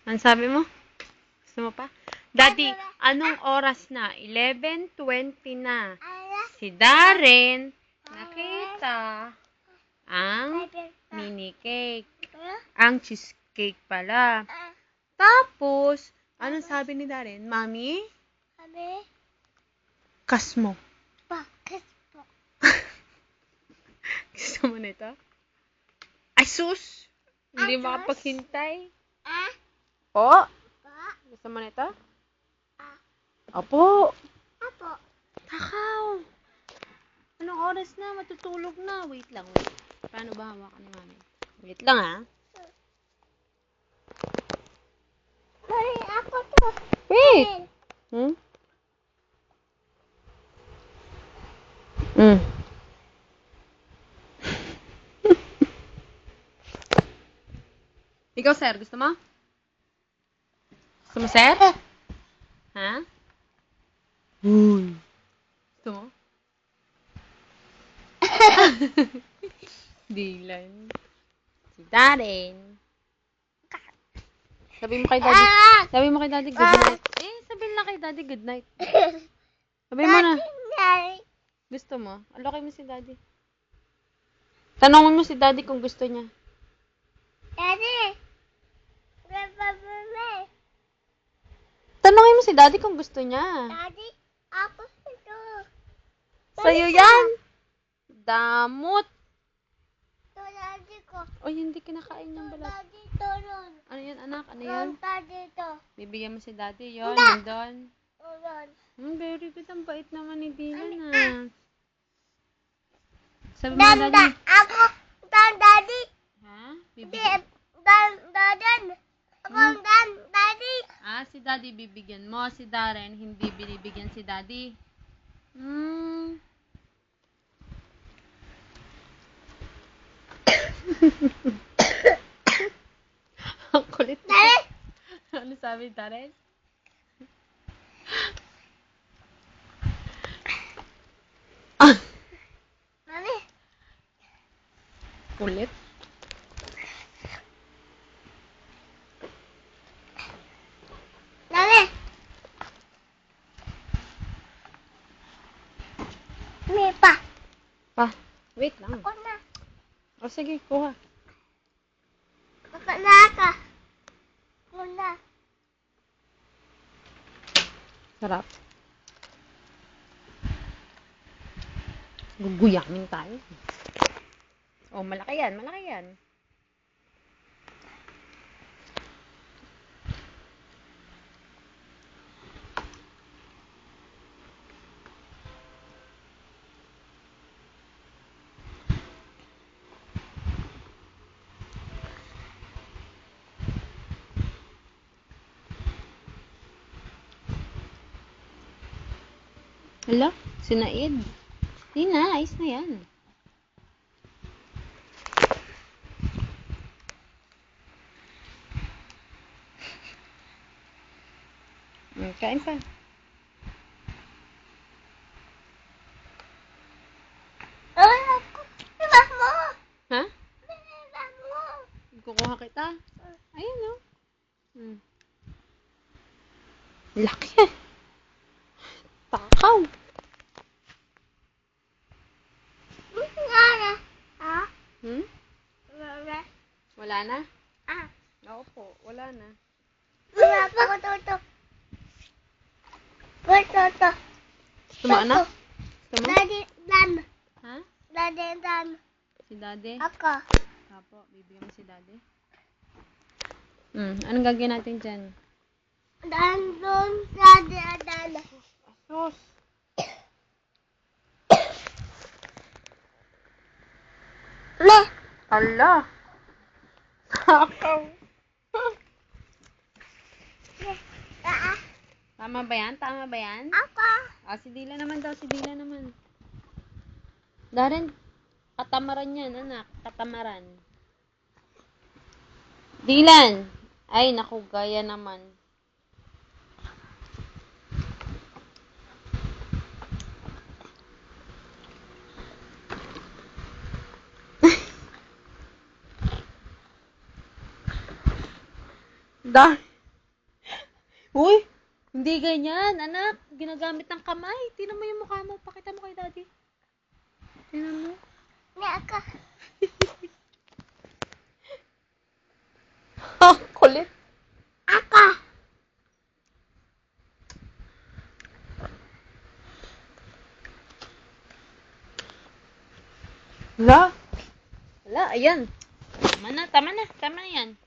Ano sabi mo? Gusto mo pa? Daddy, anong oras na? 11:20 na. Si Darren, nakita ang mini cake. Ang cheesecake pala. Tapos, anong sabi ni Darren? Mami? Kas mo. Gusto mo nito? Ay, sus! Hindi makapaghintay. Po? Gusto mo nito? Opo. Takaw. Anong oras na? Matutulog na. Wait lang, wait. Paano ba hawakan ni Mami? Wait lang, ha? Wait! Ikaw, sir. Gusto mo? Gusto mo, sir? Ha? Gusto mo? Dilan. Si Darren. Sabi mo kay Daddy, good night. Sabihin lang kay Daddy, good night. Sabihin mo na. Gusto mo? Alokay mo si Daddy. Tanongin mo si Daddy kung gusto niya. Tanongin mo si Daddy kung gusto niya. Ako ito. Sa'yo yan. Damot. Ito, Daddy ko. Oy, hindi kinakain ng balat. Daddy, ito ron. Ano yan, anak? Ano yan? Daddy, ito. Bibigyan mo si Daddy yon, nandun. Ron. Very good. Ang bait naman ni Dylan, Sabi mo, Daddy. Ako, Daddy. Ha? Daddy. Ako, Daddy. Si Daddy bibigyan mo. Si Darren, hindi binibigyan si Daddy. Ang kulit na. Ano sabi, Darren? Mami. Kulit? Mami. May pa. Wait lang. Ako na. O sige, kuha. Ako na ka. Ako na. Sarap. Guguyamin tayo. Oh, malaki yan, malaki yan. Hala, sinaid. Di na, ayos na yan. Kain pa. Iba mo. Ha? Iba mo. Kukuha kita. Ayun, no? Laki. Takaw. Ha? Wala na? Oo po, wala na. Wala pa ko toto. Toto. Gusto mo, anak? Gusto mo? Daddy, Dan. Ha? Daddy, Dan. Si Daddy? Ako. Apo, bibigyan mo si Daddy. Anong gagawin natin dyan? Dan, doon, Daddy, Dan. Sus. Me. Ala. Takaw. Tama ba yan? Tama ba yan? Ako. Si Dila naman daw. Si Dila naman. Darren, katamaran yan, anak. Katamaran. Dylan. Ay, naku, gaya naman. Dar Uy, hindi ganyan, anak. Ginagamit ng kamay. Tingnan mo yung mukha mo. Pakita mo kay daddy. Tingnan mo. Ni ako. Kulit. Ako. Wala. Wala, ayan. Tama na yan.